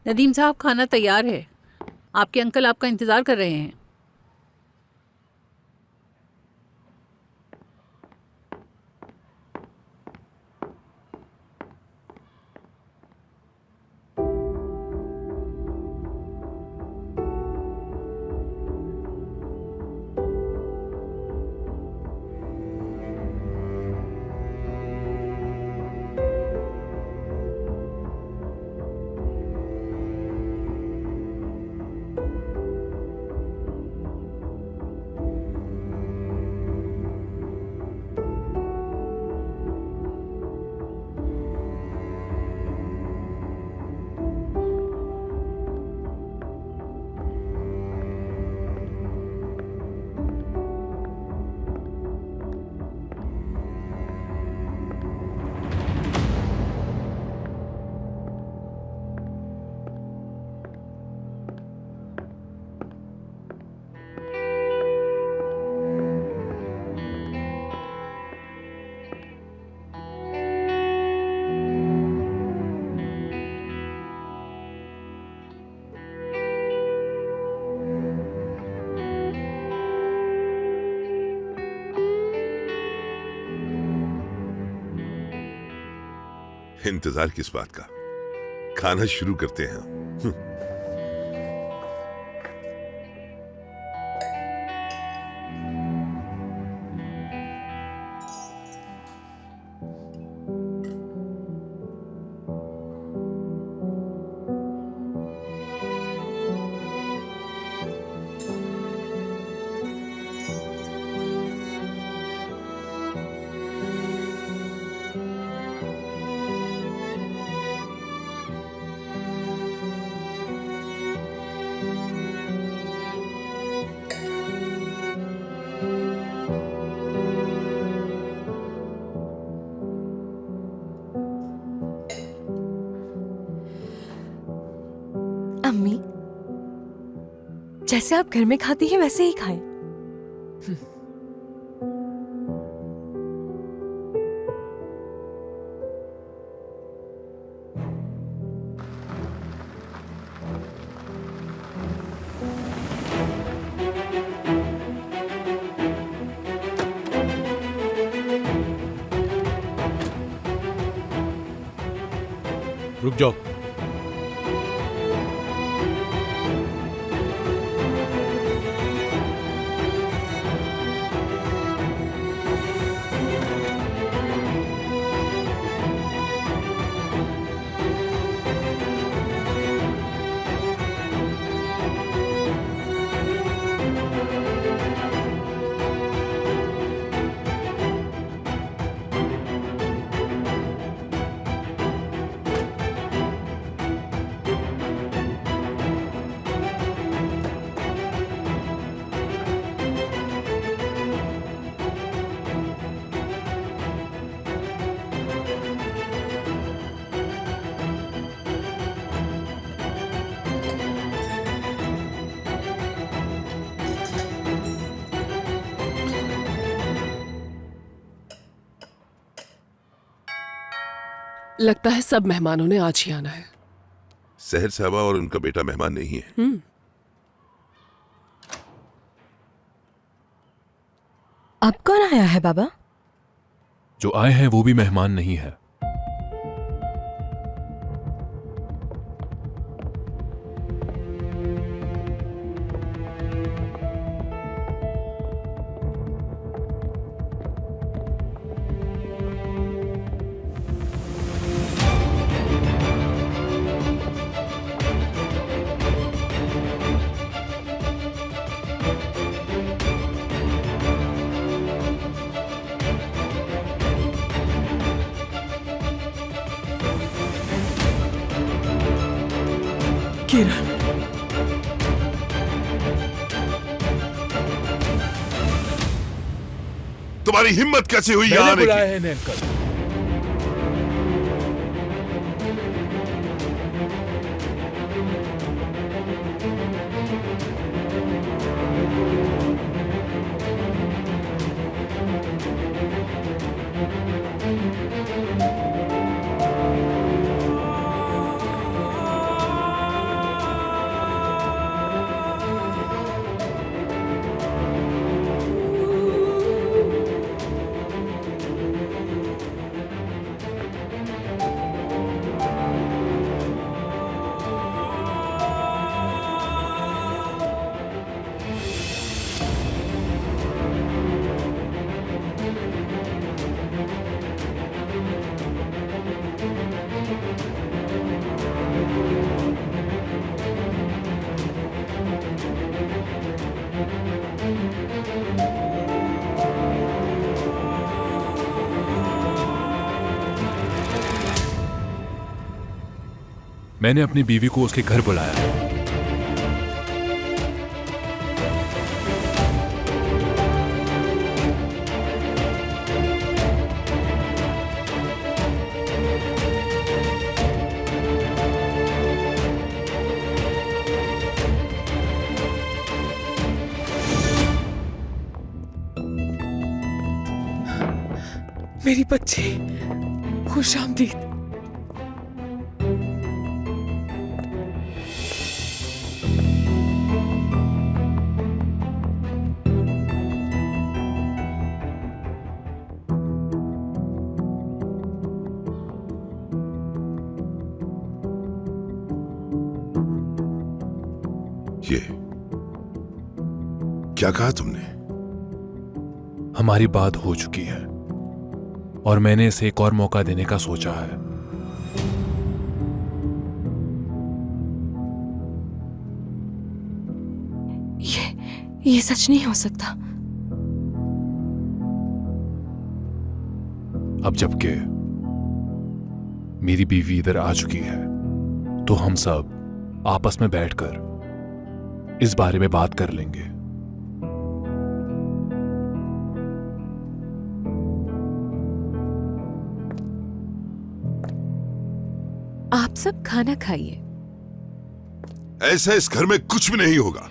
नदीम साहब, खाना तैयार है। आपके अंकल आपका इंतज़ार कर रहे हैं। इंतजार किस बात का? खाना शुरू करते हैं। अम्मी, जैसे आप घर में खाती हैं वैसे ही खाएं। रुक जाओ। लगता है सब मेहमानों ने आज ही आना है। सहर साहबा और उनका बेटा मेहमान नहीं है। अब कौन आया है बाबा? जो आए हैं वो भी मेहमान नहीं है। किरण, तुम्हारी हिम्मत कैसे हुई मैंने यहाँ आने बुलाया की? है इन्हें अंकल। मैंने अपनी बीवी को उसके घर बुलाया। मेरी बच्ची, खुश आमदीद। ये क्या कहा तुमने? हमारी बात हो चुकी है और मैंने इसे एक और मौका देने का सोचा है। ये सच नहीं हो सकता। अब जबकि मेरी बीवी इधर आ चुकी है तो हम सब आपस में बैठकर इस बारे में बात कर लेंगे। आप सब खाना खाइए। ऐसा इस घर में कुछ भी नहीं होगा।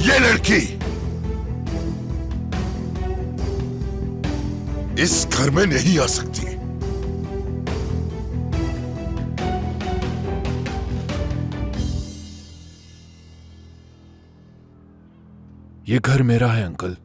ये लड़की इस घर में नहीं आ सकती। ये घर मेरा है अंकल।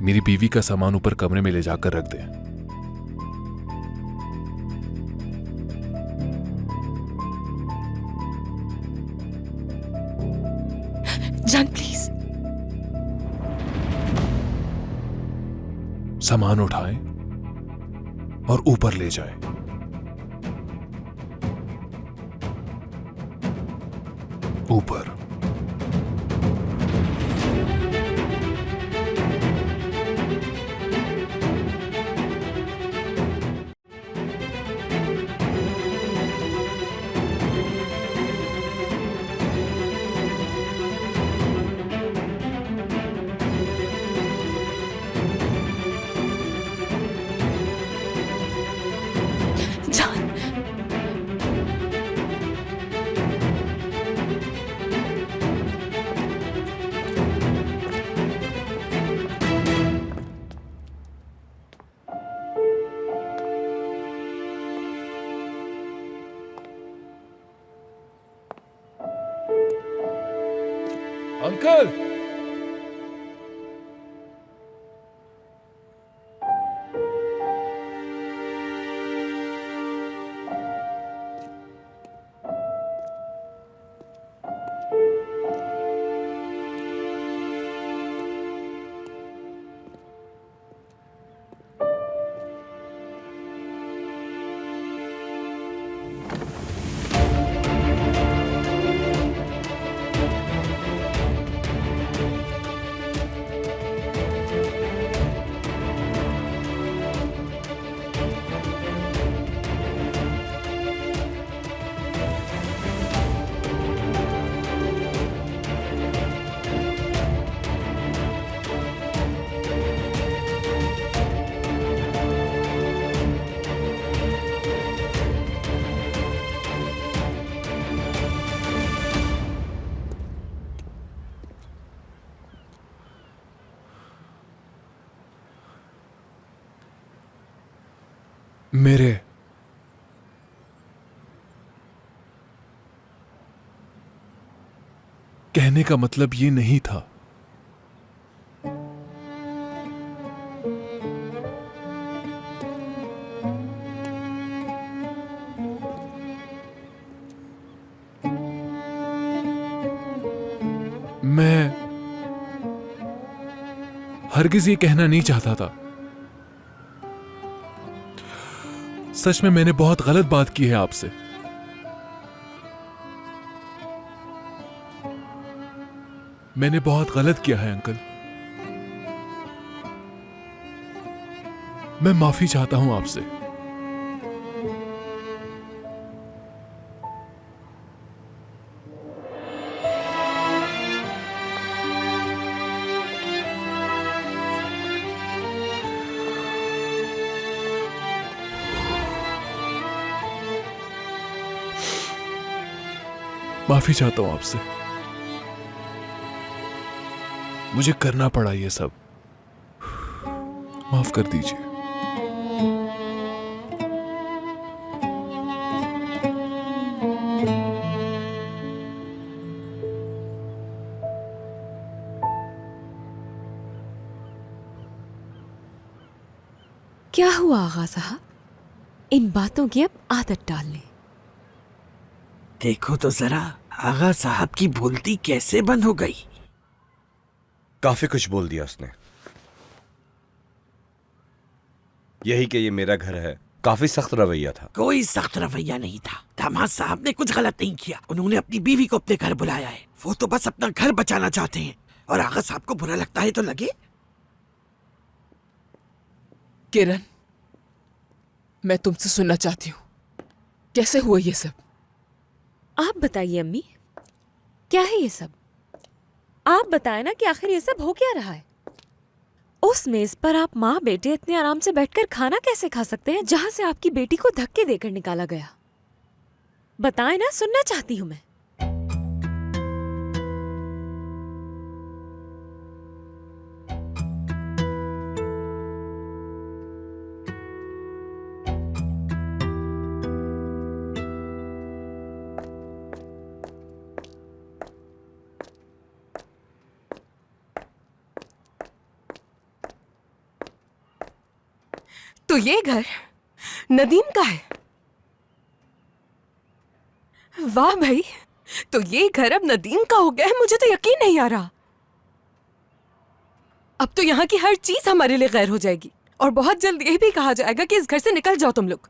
मेरी बीवी का सामान ऊपर कमरे में ले जाकर रख दे। जान प्लीज। सामान उठाएं और ऊपर ले जाएं। ऊपर। जान, अंकल, मेरे कहने का मतलब ये नहीं था। मैं हरगिज ये कहना नहीं चाहता था। सच में मैंने बहुत गलत बात की है आपसे। मैंने बहुत गलत किया है अंकल। मैं माफी चाहता हूं आपसे। माफी चाहता हूं आपसे। मुझे करना पड़ा ये सब। माफ कर दीजिए। क्या हुआ आगा साहब? इन बातों की अब आदत डाल लें। देखो तो जरा आगा साहब की बोलती कैसे बंद हो गई। काफी कुछ बोल दिया उसने। यही कि ये मेरा घर है। काफी सख्त रवैया था। कोई सख्त रवैया नहीं था। दामाद साहब ने कुछ गलत नहीं किया। उन्होंने अपनी बीवी को अपने घर बुलाया है। वो तो बस अपना घर बचाना चाहते हैं। और आगा साहब को बुरा लगता है तो लगे। किरण, मैं तुमसे सुनना चाहती हूँ, कैसे हुआ ये सब? आप बताइए अम्मी, क्या है ये सब? आप बताएं ना कि आखिर ये सब हो क्या रहा है? उस मेज पर आप माँ बेटे इतने आराम से बैठकर खाना कैसे खा सकते हैं जहां से आपकी बेटी को धक्के देकर निकाला गया? बताएं ना, सुनना चाहती हूँ मैं। तो ये घर नदीम का है? वाह भाई, तो ये घर अब नदीम का हो गया है। मुझे तो यकीन नहीं आ रहा। अब तो यहाँ की हर चीज हमारे लिए गैर हो जाएगी और बहुत जल्द ये भी कहा जाएगा कि इस घर से निकल जाओ तुम लोग।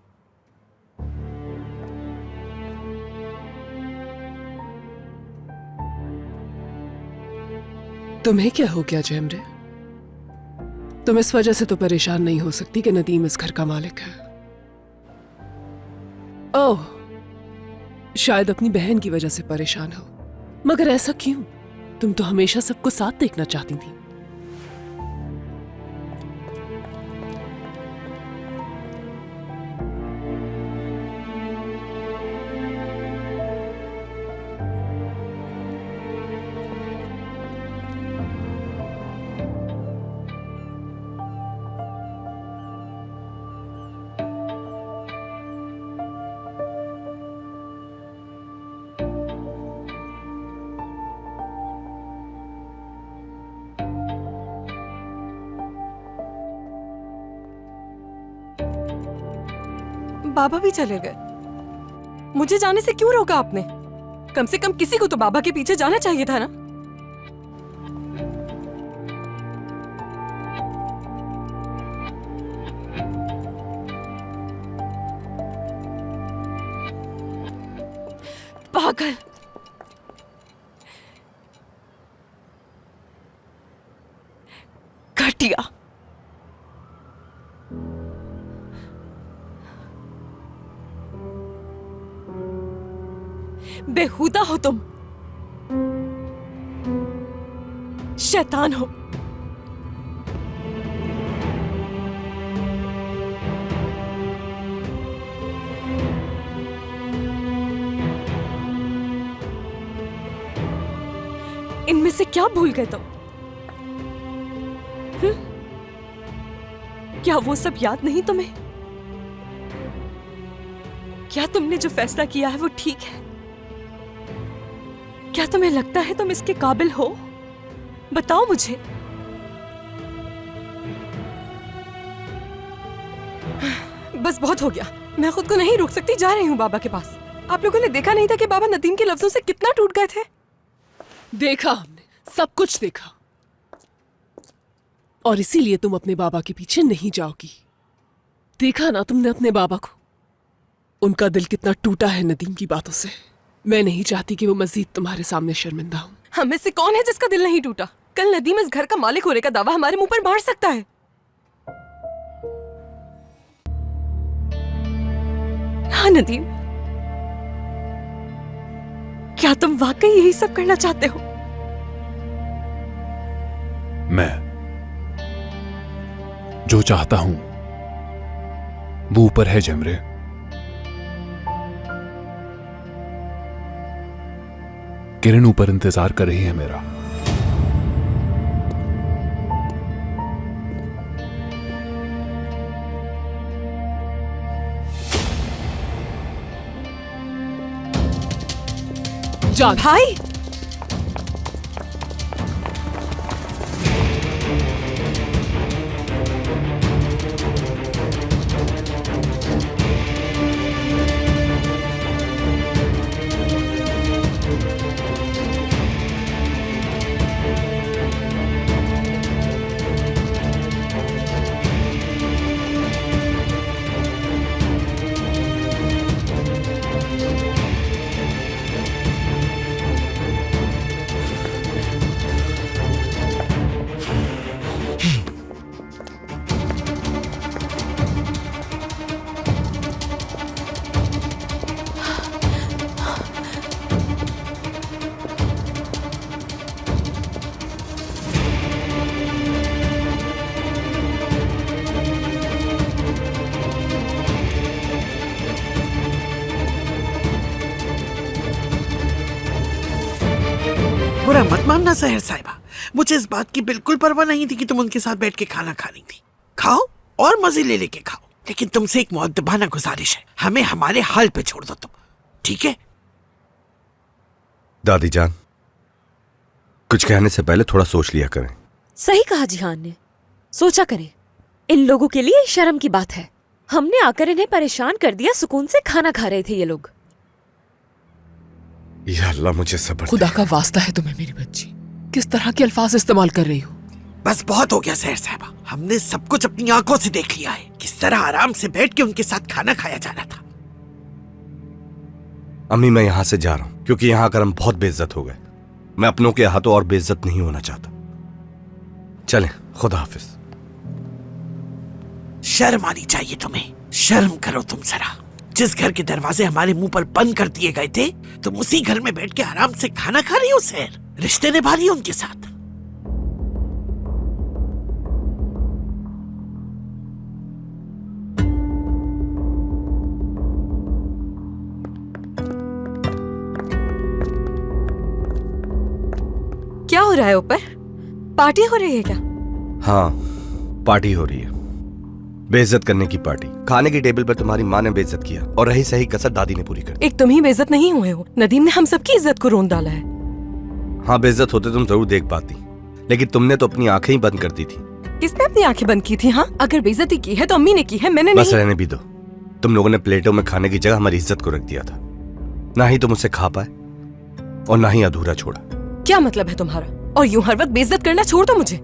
तुम्हें क्या हो गया जैमरे? तुम इस वजह से तो परेशान नहीं हो सकती कि नदीम इस घर का मालिक है। ओह, शायद अपनी बहन की वजह से परेशान हो। मगर ऐसा क्यों? तुम तो हमेशा सबको साथ देखना चाहती थी। बाबा भी चले गए। मुझे जाने से क्यों रोका आपने? कम से कम किसी को तो बाबा के पीछे जाना चाहिए था ना। पागल। घटिया। बेहुदा हो तुम, शैतान हो। इनमें से क्या भूल गए तुम? क्या वो सब याद नहीं तुम्हें? क्या तुमने जो फैसला किया है वो ठीक है? क्या तुम्हें लगता है तुम इसके काबिल हो? बताओ मुझे। बस बहुत हो गया, मैं खुद को नहीं रोक सकती, जा रही हूँ बाबा के पास। आप लोगों ने देखा नहीं था कि बाबा नदीम के लफ्जों से कितना टूट गए थे? देखा हमने, सब कुछ देखा, और इसीलिए तुम अपने बाबा के पीछे नहीं जाओगी। देखा ना तुमने अपने बाबा को, उनका दिल कितना टूटा है नदीम की बातों से। मैं नहीं चाहती कि वो मजीद तुम्हारे सामने शर्मिंदा हो। हम में से कौन है जिसका दिल नहीं टूटा? कल नदीम इस घर का मालिक होने का दावा हमारे मुंह पर मार सकता है। हाँ नदीम, क्या तुम वाकई यही सब करना चाहते हो? मैं जो चाहता हूं वो ऊपर है जमरे। किरण ऊपर इंतजार कर रही है मेरा। जान भाई, बुरा मत मानना सहर साहिबा, मुझे इस बात की बिल्कुल परवाह नहीं थी कि तुम उनके साथ बैठ के खाना खा रही थी। खाओ और मजे ले लेके खाओ, लेकिन तुमसे एक मुअद्दबाना गुजारिश है, हमें हमारे हाल पे छोड़ दो तुम, ठीक है? दादी जान, कुछ कहने से पहले थोड़ा सोच लिया करें। सही कहा जिहान ने, सोचा करें। इन लोगों के लिए शर्म की बात है। हमने आकर इन्हें परेशान कर दिया, सुकून से खाना खा रहे थे ये लोग। या अल्लाह मुझे सब्र खुदा दे। का वास्ता है तुम्हें मेरी बच्ची, किस तरह के अल्फाज इस्तेमाल कर रही हो? बस बहुत हो गया सहर साहिबा, हमने सब कुछ अपनी आंखों से देख लिया है, किस तरह आराम से बैठ के उनके साथ खाना खाया जाना था। अम्मी मैं यहाँ से जा रहा हूँ क्योंकि यहाँ आकर हम बहुत बेइज्जत हो गए। मैं अपनों के हाथों और बेइज्जत नहीं होना चाहता। चलें, खुदा हाफिज। शर्म आनी चाहिए तुम्हें, शर्म करो तुम जरा। जिस घर के दरवाजे हमारे मुंह पर बंद कर दिए गए थे, तुम उसी घर में बैठ के आराम से खाना खा रही हो सहर, रिश्ते निभा रही हो उनके साथ। क्या हो रहा है ऊपर? पार्टी हो रही है क्या? हाँ, पार्टी हो रही है, बेइज्जत करने की पार्टी। खाने की टेबल पर तुम्हारी माँ ने बेइज्जत किया और रही सही कसर दादी ने पूरी कर दी। एक तुम ही बेइज्जत नहीं हुए हो, नदीम ने हम सबकी इज्जत को रोन डाला है। हाँ, बेइज्जत होते तुम जरूर देख पाती, लेकिन तुमने तो अपनी आंखें ही बंद कर दी थी। किसने अपनी आंखें बंद की थी? हाँ, अगर बेइज्जती की है तो अम्मी ने की है, मैंने बस नहीं। रहने भी दो। तुम लोगों ने प्लेटों में खाने की जगह हमारी इज्जत को रख दिया था। ना ही तुम उसे खा पाए और ना ही अधूरा छोड़ा। क्या मतलब है तुम्हारा? और यूं हर वक्त बेइज्जत करना छोड़ दो मुझे।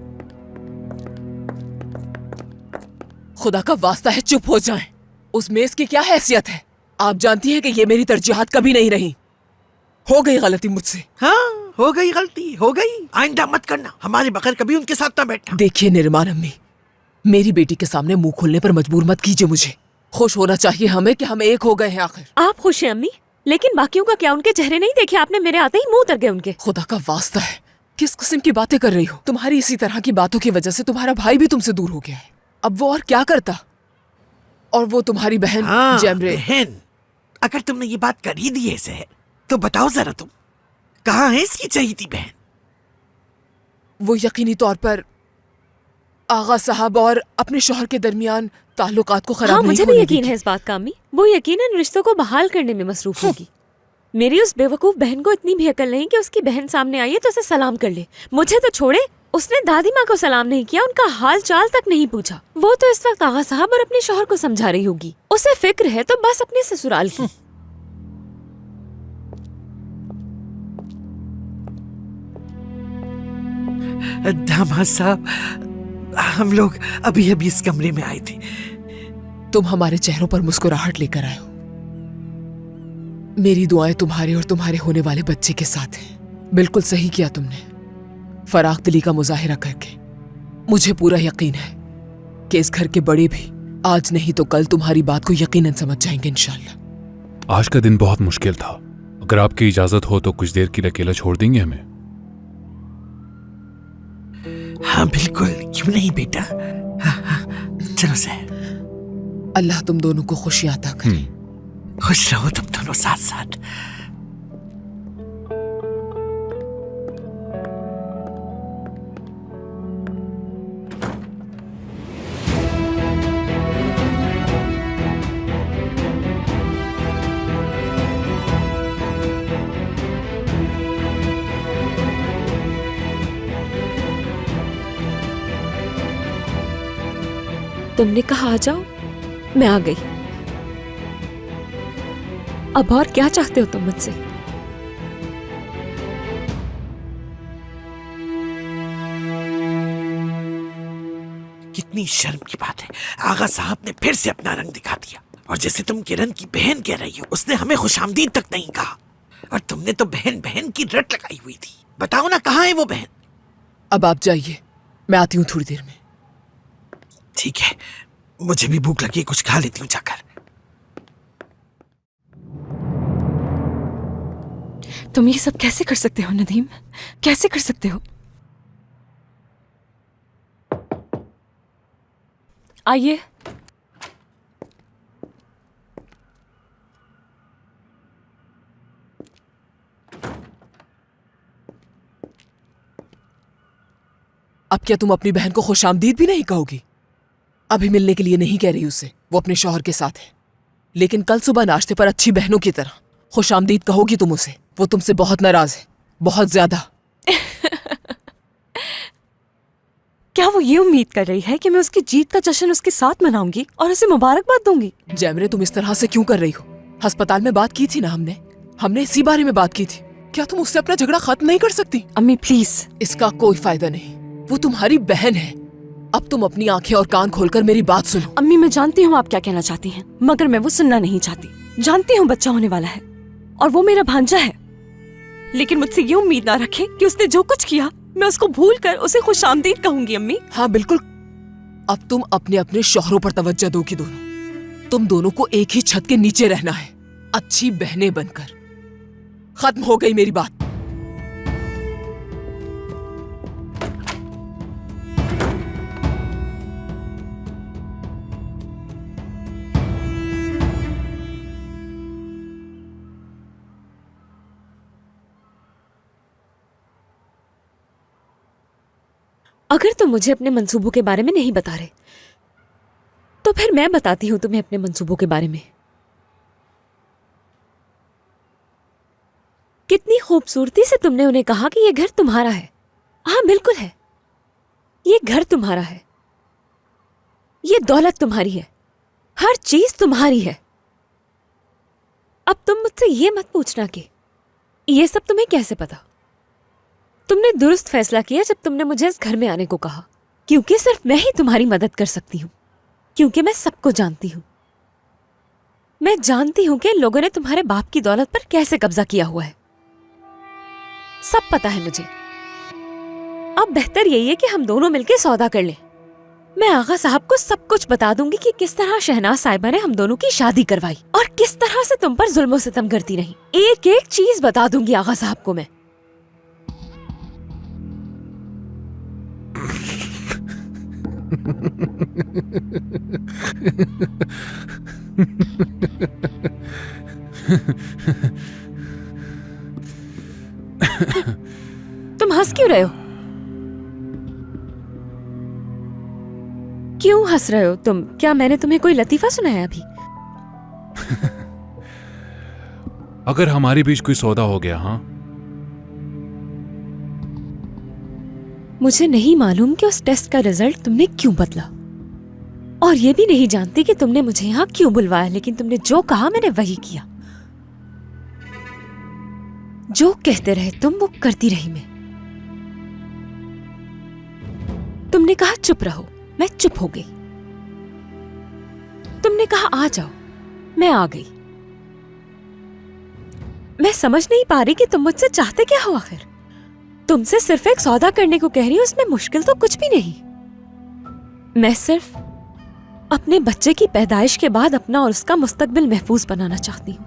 खुदा का वास्ता है चुप हो जाएं। उस मेज की क्या हैसियत है? आप जानती हैं कि ये मेरी तरजीहात कभी नहीं रही। हो गई गलती मुझसे। हाँ, हो गई गलती, हो गई। आइंदा मत करना, हमारे बगैर कभी उनके साथ ना बैठना। देखिए निर्माण अम्मी, मेरी बेटी के सामने मुंह खोलने पर मजबूर मत कीजिए मुझे। खुश होना चाहिए हमें कि हम एक हो गए हैं आखिर। आप खुश हैं अम्मी, लेकिन बाकियों का क्या? उनके चेहरे नहीं देखे आपने? मेरे आते ही मुंह उतर गए उनके। खुदा का वास्ता है, किस किस्म की बातें कर रही हो? तुम्हारी इसी तरह की बातों की वजह से तुम्हारा भाई भी तुमसे दूर हो गया है। अब वो और क्या करता? और वो तुम्हारी बहन हाँ, जैमरे। बहन, अगर तुमने ये बात कर ही दी है सहर, तो बताओ जरा तुम, कहाँ है इसकी चहीती बहन? वो यकीनी तौर पर आगा साहब और अपने शौहर के दरमियान ताल्लुकात को खराब हाँ, नहीं मुझे भी होने यकीन देगी। है इस बात का अम्मी। वो यकीनन रिश्तों को बहाल करने में मसरूफ होगी। मेरी उस बेवकूफ बहन को इतनी भी अकल नहीं कि उसकी बहन सामने आई है तो उसे सलाम कर ले। मुझे तो छोड़े, उसने दादी माँ को सलाम नहीं किया, उनका हाल चाल तक नहीं पूछा। वो तो इस वक्त आगा साहब और अपने शौहर को समझा रही होगी। उसे फिक्र है तो बस अपने ससुराल की। दामाद साहब, हम लोग अभी अभी इस कमरे में आए थे। तुम हमारे चेहरों पर मुस्कुराहट लेकर आए हो। मेरी दुआएं तुम्हारे और तुम्हारे होने वाले बच्चे के साथ हैं। बिल्कुल सही किया तुमने फराख दिली का मुजाहिरा करके। मुझे पूरा यकीन है कि इस घर के बड़े भी आज नहीं तो कल तुम्हारी बात को यकीनन समझ जाएंगे इंशाल्लाह। आज का दिन बहुत मुश्किल था। अगर आपकी इजाजत हो तो कुछ देर के लिए अकेला छोड़ देंगे हमें? हाँ बिल्कुल, क्यों नहीं बेटा। हाँ, चलो से। अल्लाह तुम दोनों को खुशियां अता करे। खुश रहो तुम दोनों साथ साथ। तुमने कहा आ जाओ, मैं आ गई। अब और क्या चाहते हो तुम मुझसे? कितनी शर्म की बात है, आगा साहब ने फिर से अपना रंग दिखा दिया। और जैसे तुम किरण की बहन कह रही हो, उसने हमें खुशामदीद तक नहीं कहा। और तुमने तो बहन बहन की रट लगाई हुई थी। बताओ ना, कहाँ है वो बहन? अब आप जाइए, मैं आती हूँ थोड़ी देर में। ठीक है, मुझे भी भूख लगी, कुछ खा लेती हूँ जाकर। तुम ये सब कैसे कर सकते हो नदीम? कैसे कर सकते हो? आइए। अब क्या तुम अपनी बहन को खुशामदीद भी नहीं कहोगी? अभी मिलने के लिए नहीं कह रही उसे, वो अपने शौहर के साथ है। लेकिन कल सुबह नाश्ते पर अच्छी बहनों की तरह खुशामदीद कहोगी तुम उसे। वो तुमसे बहुत नाराज है, बहुत ज्यादा। क्या वो ये उम्मीद कर रही है कि मैं उसकी जीत का जश्न उसके साथ मनाऊंगी और उसे मुबारकबाद दूंगी? जैमरे, तुम इस तरह से क्यों कर रही हो? अस्पताल में बात की थी ना हमने इसी बारे में बात की थी। क्या तुम उससे अपना झगड़ा खत्म नहीं कर सकती? अम्मी प्लीज। इसका कोई फायदा नहीं, वो तुम्हारी बहन है। अब तुम अपनी आंखें और कान खोलकर मेरी बात सुनो। अम्मी मैं जानती हूँ आप क्या कहना चाहती हैं, मगर मैं वो सुनना नहीं चाहती। जानती हूँ बच्चा होने वाला है और वो मेरा भांजा है, लेकिन मुझसे ये उम्मीद ना रखें कि उसने जो कुछ किया मैं उसको भूल कर उसे खुशामदीद कहूंगी। अम्मी हाँ बिल्कुल। अब तुम अपने अपने शौहरों पर तवज्जो दो कि दोनों, तुम दोनों को एक ही छत के नीचे रहना है, अच्छी बहनें बनकर। खत्म हो गई मेरी बात। अगर तुम मुझे अपने मंसूबों के बारे में नहीं बता रहे तो फिर मैं बताती हूँ तुम्हें अपने मंसूबों के बारे में। कितनी खूबसूरती से तुमने उन्हें कहा कि ये घर तुम्हारा है। हाँ बिल्कुल है, ये घर तुम्हारा है, ये दौलत तुम्हारी है, हर चीज तुम्हारी है। अब तुम मुझसे ये मत पूछना कि ये सब तुम्हें कैसे पता। तुमने दुरुस्त फैसला किया जब तुमने मुझे इस घर में आने को कहा, क्योंकि सिर्फ मैं ही तुम्हारी मदद कर सकती हूँ, क्योंकि मैं सबको जानती हूँ। मैं जानती हूँ कि लोगों ने तुम्हारे बाप की दौलत पर कैसे कब्जा किया हुआ है, सब पता है मुझे। अब बेहतर यही है कि हम दोनों मिलकर सौदा कर लें। मैं आगा साहब को सब कुछ बता दूंगी कि किस तरह शहनाज साहिबा ने हम दोनों की शादी करवाई और किस तरह से तुम पर जुल्म सितम करती रही। एक एक चीज बता दूंगी आगा साहब को मैं। तुम हंस क्यों रहे हो? क्यों हंस रहे हो तुम? क्या मैंने तुम्हें कोई लतीफा सुनाया अभी? अगर हमारे बीच कोई सौदा हो गया, हाँ? मुझे नहीं मालूम कि उस टेस्ट का रिजल्ट तुमने क्यों बदला, और ये भी नहीं जानती कि तुमने मुझे यहाँ क्यों बुलवाया, लेकिन तुमने जो कहा मैंने वही किया। जो कहते रहे तुम वो करती रही मैं। तुमने कहा चुप रहो, मैं चुप हो गई। तुमने कहा आ जाओ, मैं आ गई। मैं समझ नहीं पा रही कि तुम मुझसे चाहते क्या हो आखिर। तुमसे सिर्फ एक सौदा करने को कह रही हूं, उसमें मुश्किल तो कुछ भी नहीं। मैं सिर्फ अपने बच्चे की पैदाइश के बाद अपना और उसका मुस्तकबिल महफूज बनाना चाहती हूं,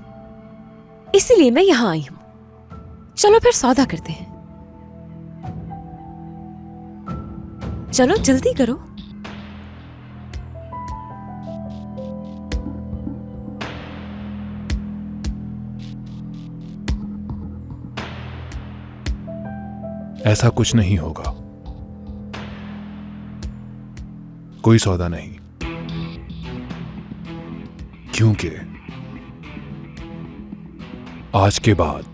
इसीलिए मैं यहां आई हूं। चलो फिर सौदा करते हैं। चलो जल्दी करो। ऐसा कुछ नहीं होगा, कोई सौदा नहीं, क्योंकि आज के बाद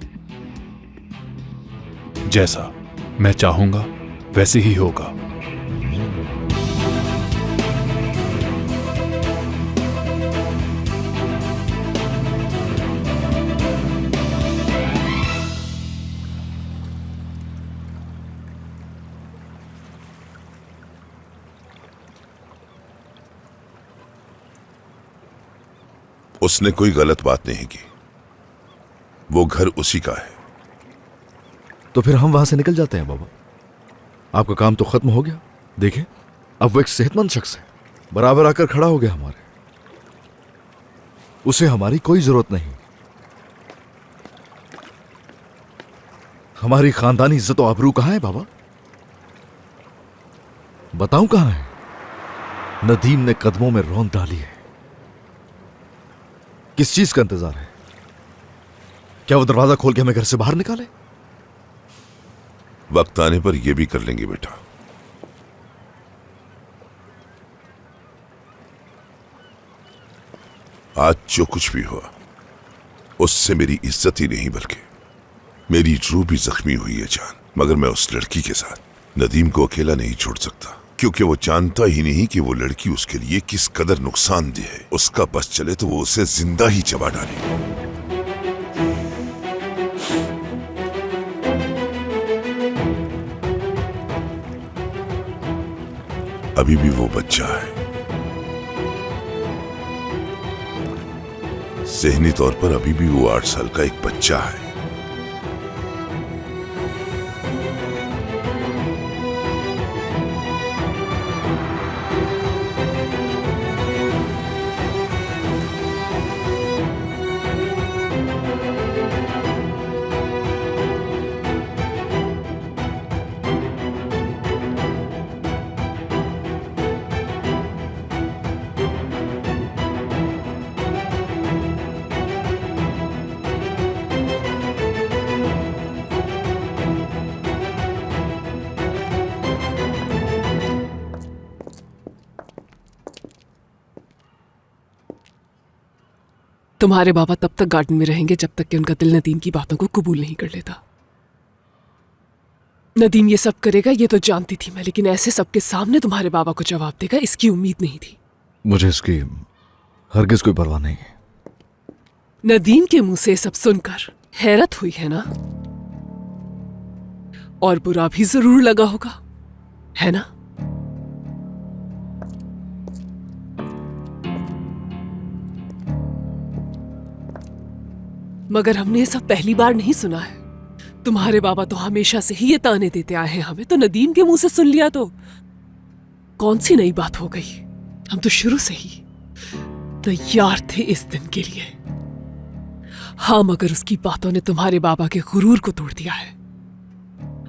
जैसा मैं चाहूंगा वैसे ही होगा। उसने कोई गलत बात नहीं की, वो घर उसी का है। तो फिर हम वहां से निकल जाते हैं बाबा। आपका काम तो खत्म हो गया। देखें, अब वो एक सेहतमंद शख्स है, बराबर आकर खड़ा हो गया हमारे। उसे हमारी कोई जरूरत नहीं। हमारी खानदानी इज्जत और आबरू कहां है बाबा? बताऊं कहां है? नदीम ने कदमों में रौंद डाली है। किस चीज का इंतजार है? क्या वो दरवाजा खोल के हमें घर से बाहर निकाले? वक्त आने पर यह भी कर लेंगे बेटा। आज जो कुछ भी हुआ उससे मेरी इज्जत ही नहीं बल्कि मेरी रूह भी जख्मी हुई है जान। मगर मैं उस लड़की के साथ नदीम को अकेला नहीं छोड़ सकता, क्योंकि वो जानता ही नहीं कि वो लड़की उसके लिए किस कदर नुकसानदेह है। उसका बस चले तो वो उसे जिंदा ही चबा डाले। अभी भी वो बच्चा है, ज़हनी तौर पर अभी भी वो 8 साल का एक बच्चा है। तुम्हारे बाबा तब तक गार्डन में रहेंगे जब तक कि उनका दिल नदीम की बातों को कबूल नहीं कर लेता। नदीम ये सब करेगा ये तो जानती थी मैं, लेकिन ऐसे सबके सामने तुम्हारे बाबा को जवाब देगा इसकी उम्मीद नहीं थी। मुझे इसकी हरगिज कोई परवाह नहीं है। नदीम के मुंह से सब सुनकर हैरत हुई है ना? और बुरा भी जरूर लगा होगा, है ना? मगर हमने ये सब पहली बार नहीं सुना है। तुम्हारे बाबा तो हमेशा से ही ये ताने देते आए हैं हमें, तो नदीम के मुंह से सुन लिया तो कौन सी नई बात हो गई? हम तो शुरू से ही तैयार थे इस दिन के लिए। हाँ, मगर उसकी बातों ने तुम्हारे बाबा के गुरूर को तोड़ दिया है।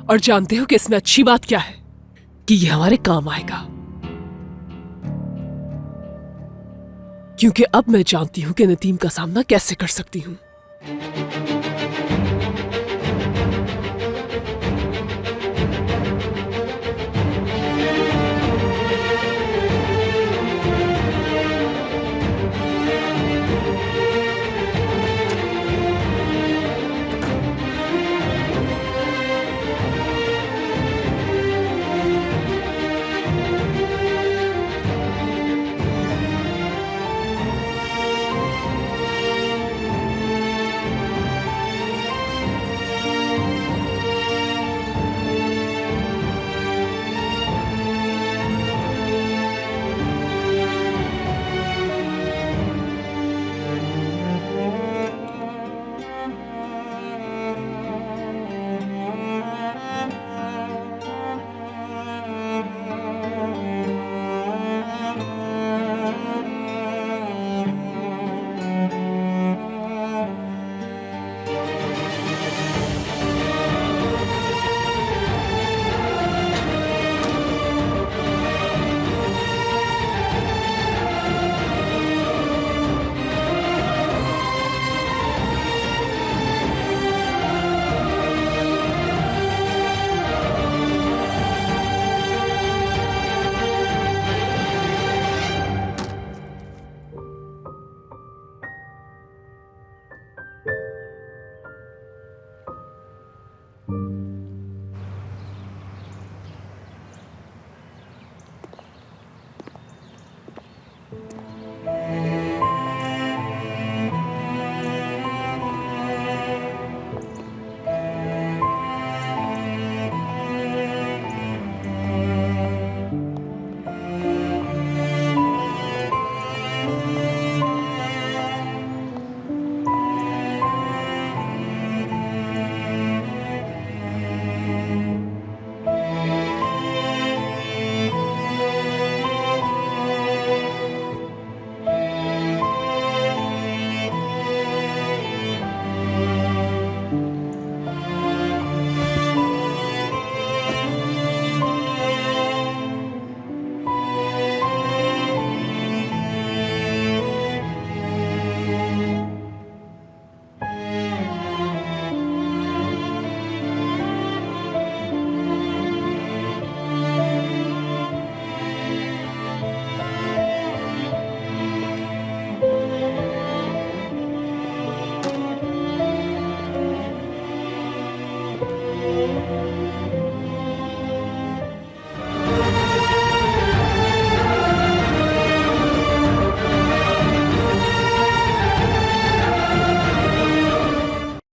और जानते हो कि इसमें अच्छी बात क्या है? कि ये हमारे काम आएगा, क्योंकि अब मैं जानती हूं कि नदीम का सामना कैसे कर सकती हूं।